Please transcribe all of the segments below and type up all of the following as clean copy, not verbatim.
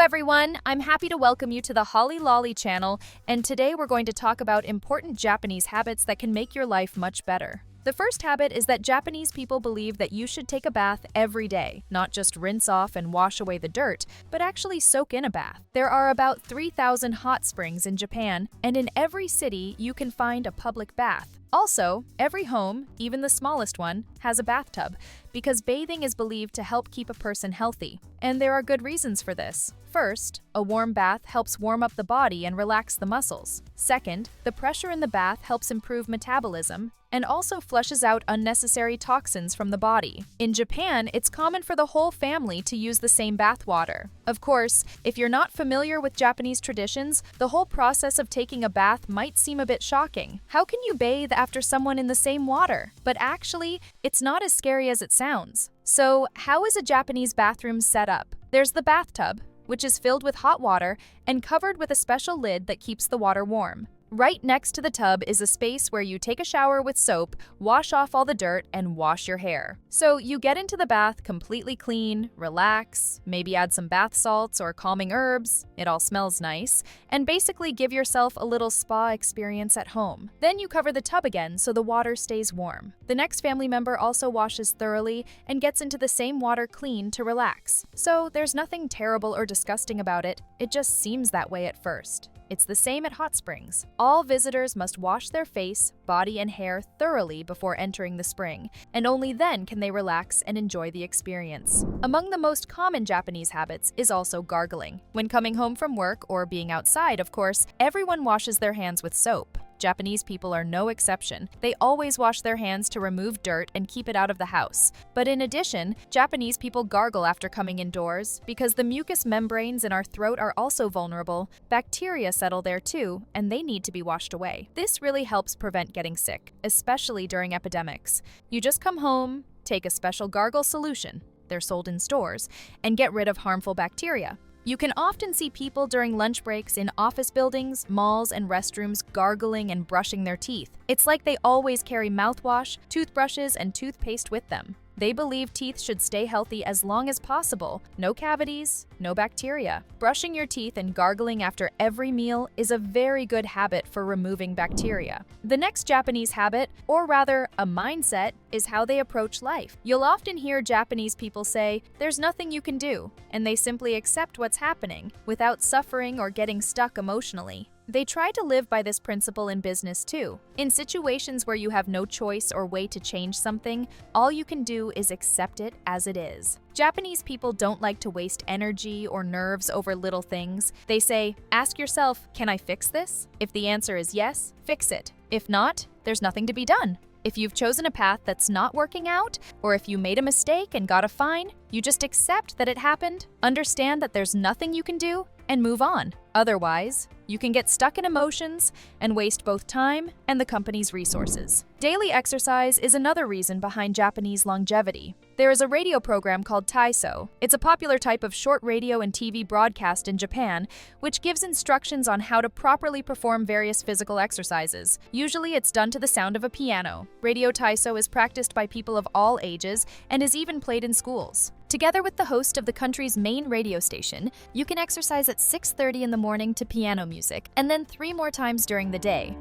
everyone, I'm happy to welcome you to the Holly Lolly channel, and today we're going to talk about important Japanese habits that can make your life much better. The first habit is that Japanese people believe that you should take a bath every day, not just rinse off and wash away the dirt, but actually soak in a bath. There are about 3,000 hot springs in Japan, and in every city you can find a public bath. Also, every home, even the smallest one, has a bathtub, because bathing is believed to help keep a person healthy. And there are good reasons for this. First, a warm bath helps warm up the body and relax the muscles. Second, the pressure in the bath helps improve metabolism and also flushes out unnecessary toxins from the body. In Japan, it's common for the whole family to use the same bath water. Of course, if you're not familiar with Japanese traditions, the whole process of taking a bath might seem a bit shocking. How can you bathe after someone in the same water? But actually, it's not as scary as it sounds. So, how is a Japanese bathroom set up? There's the bathtub, which is filled with hot water and covered with a special lid that keeps the water warm. Right next to the tub is a space where you take a shower with soap, wash off all the dirt, and wash your hair. So you get into the bath completely clean, relax, maybe add some bath salts or calming herbs, it all smells nice, and basically give yourself a little spa experience at home. Then you cover the tub again so the water stays warm. The next family member also washes thoroughly and gets into the same water clean to relax. So there's nothing terrible or disgusting about it, it just seems that way at first. It's the same at hot springs. All visitors must wash their face, body, and hair thoroughly before entering the spring, and only then can they relax and enjoy the experience. Among the most common Japanese habits is also gargling. When coming home from work or being outside, of course, everyone washes their hands with soap. Japanese people are no exception. They always wash their hands to remove dirt and keep it out of the house. But in addition, Japanese people gargle after coming indoors because the mucous membranes in our throat are also vulnerable. Bacteria settle there too, and they need to be washed away. This really helps prevent getting sick, especially during epidemics. You just come home, take a special gargle solution, they're sold in stores, and get rid of harmful bacteria. You can often see people during lunch breaks in office buildings, malls, and restrooms gargling and brushing their teeth. It's like they always carry mouthwash, toothbrushes, and toothpaste with them. They believe teeth should stay healthy as long as possible. No cavities, no bacteria. Brushing your teeth and gargling after every meal is a very good habit for removing bacteria. The next Japanese habit, or rather a mindset, is how they approach life. You'll often hear Japanese people say, "There's nothing you can do," and they simply accept what's happening without suffering or getting stuck emotionally. They try to live by this principle in business too. In situations where you have no choice or way to change something, all you can do is accept it as it is. Japanese people don't like to waste energy or nerves over little things. They say, ask yourself, can I fix this? If the answer is yes, fix it. If not, there's nothing to be done. If you've chosen a path that's not working out, or if you made a mistake and got a fine, you just accept that it happened, understand that there's nothing you can do, and move on. Otherwise, you can get stuck in emotions and waste both time and the company's resources. Daily exercise is another reason behind Japanese longevity. There is a radio program called Taiso. It's a popular type of short radio and TV broadcast in Japan, which gives instructions on how to properly perform various physical exercises. Usually it's done to the sound of a piano. Radio Taiso is practiced by people of all ages and is even played in schools. Together with the host of the country's main radio station, you can exercise at 6:30 in the morning to piano music, and then 3 more times during the day.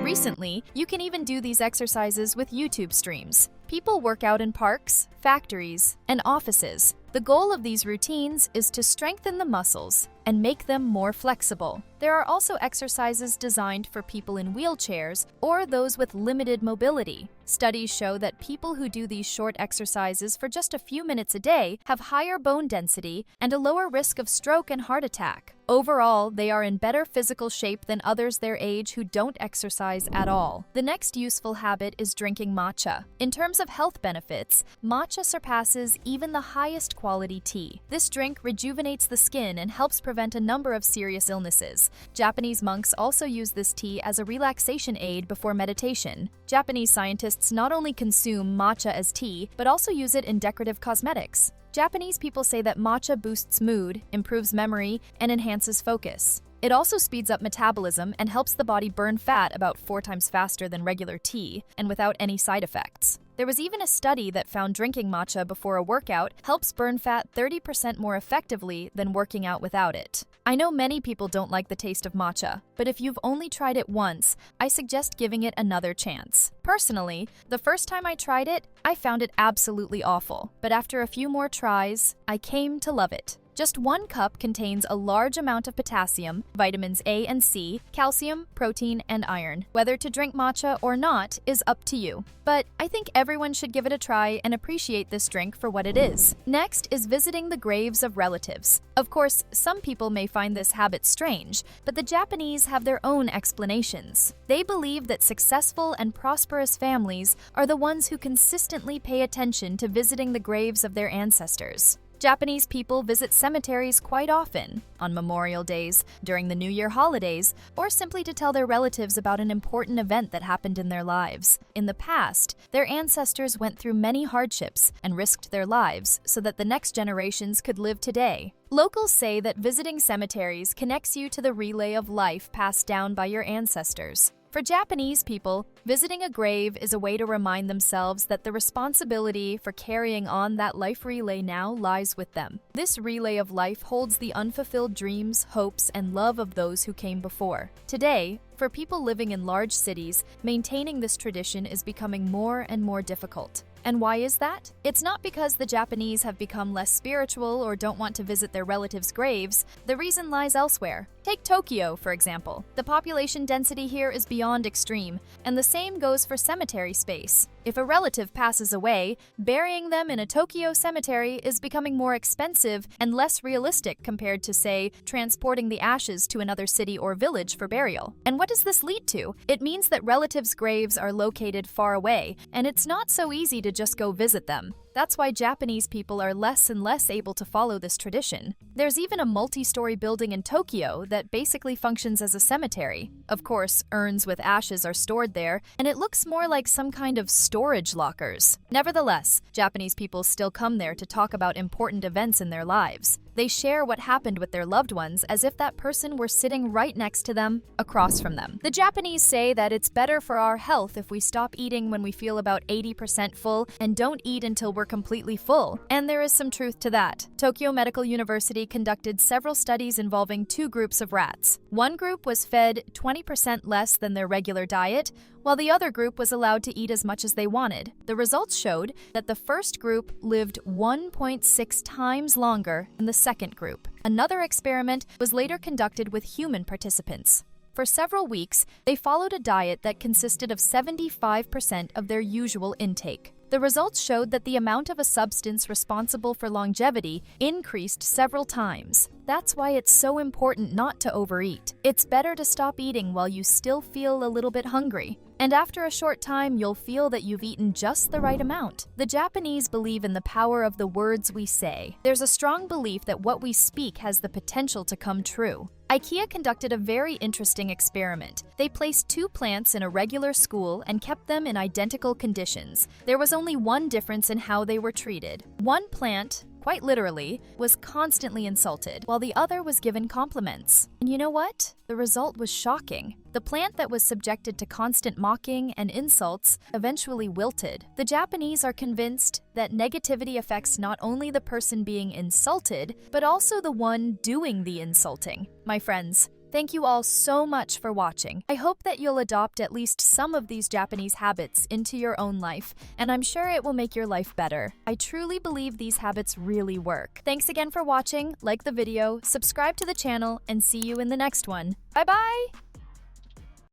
Recently, you can even do these exercises with YouTube streams. People work out in parks, factories, and offices. The goal of these routines is to strengthen the muscles and make them more flexible. There are also exercises designed for people in wheelchairs or those with limited mobility. Studies show that people who do these short exercises for just a few minutes a day have higher bone density and a lower risk of stroke and heart attack. Overall, they are in better physical shape than others their age who don't exercise at all. The next useful habit is drinking matcha. In terms of health benefits, matcha surpasses even the highest quality tea. This drink rejuvenates the skin and helps prevent a number of serious illnesses. Japanese monks also use this tea as a relaxation aid before meditation. Japanese scientists not only consume matcha as tea, but also use it in decorative cosmetics. Japanese people say that matcha boosts mood, improves memory, and enhances focus. It also speeds up metabolism and helps the body burn fat about 4 times faster than regular tea and without any side effects. There was even a study that found drinking matcha before a workout helps burn fat 30% more effectively than working out without it. I know many people don't like the taste of matcha, but if you've only tried it once, I suggest giving it another chance. Personally, the first time I tried it, I found it absolutely awful, but after a few more tries, I came to love it. Just 1 cup contains a large amount of potassium, vitamins A and C, calcium, protein, and iron. Whether to drink matcha or not is up to you. But I think everyone should give it a try and appreciate this drink for what it is. Next is visiting the graves of relatives. Of course, some people may find this habit strange, but the Japanese have their own explanations. They believe that successful and prosperous families are the ones who consistently pay attention to visiting the graves of their ancestors. Japanese people visit cemeteries quite often, on Memorial Days, during the New Year holidays, or simply to tell their relatives about an important event that happened in their lives. In the past, their ancestors went through many hardships and risked their lives so that the next generations could live today. Locals say that visiting cemeteries connects you to the relay of life passed down by your ancestors. For Japanese people, visiting a grave is a way to remind themselves that the responsibility for carrying on that life relay now lies with them. This relay of life holds the unfulfilled dreams, hopes, and love of those who came before. Today, for people living in large cities, maintaining this tradition is becoming more and more difficult. And why is that? It's not because the Japanese have become less spiritual or don't want to visit their relatives' graves. The reason lies elsewhere. Take Tokyo, for example. The population density here is beyond extreme, and the same goes for cemetery space. If a relative passes away, burying them in a Tokyo cemetery is becoming more expensive and less realistic compared to, say, transporting the ashes to another city or village for burial. And what does this lead to? It means that relatives' graves are located far away, and it's not so easy to just go visit them. That's why Japanese people are less and less able to follow this tradition. There's even a multi-story building in Tokyo that basically functions as a cemetery. Of course, urns with ashes are stored there, and it looks more like some kind of storage lockers. Nevertheless, Japanese people still come there to talk about important events in their lives. They share what happened with their loved ones as if that person were sitting right next to them, across from them. The Japanese say that it's better for our health if we stop eating when we feel about 80% full and don't eat until we're completely full. And there is some truth to that. Tokyo Medical University conducted several studies involving 2 groups of rats. One group was fed 20% less than their regular diet, while the other group was allowed to eat as much as they wanted. The results showed that the first group lived 1.6 times longer than the second group. Another experiment was later conducted with human participants. For several weeks, they followed a diet that consisted of 75% of their usual intake. The results showed that the amount of a substance responsible for longevity increased several times. That's why it's so important not to overeat. It's better to stop eating while you still feel a little bit hungry. And after a short time, you'll feel that you've eaten just the right amount. The Japanese believe in the power of the words we say. There's a strong belief that what we speak has the potential to come true. IKEA conducted a very interesting experiment. They placed 2 plants in a regular school and kept them in identical conditions. There was only one difference in how they were treated. One plant, quite literally, was constantly insulted, while the other was given compliments. And you know what? The result was shocking. The plant that was subjected to constant mocking and insults eventually wilted. The Japanese are convinced that negativity affects not only the person being insulted, but also the one doing the insulting. My friends, thank you all so much for watching. I hope that you'll adopt at least some of these Japanese habits into your own life, and I'm sure it will make your life better. I truly believe these habits really work. Thanks again for watching, like the video, subscribe to the channel, and see you in the next one. Bye-bye!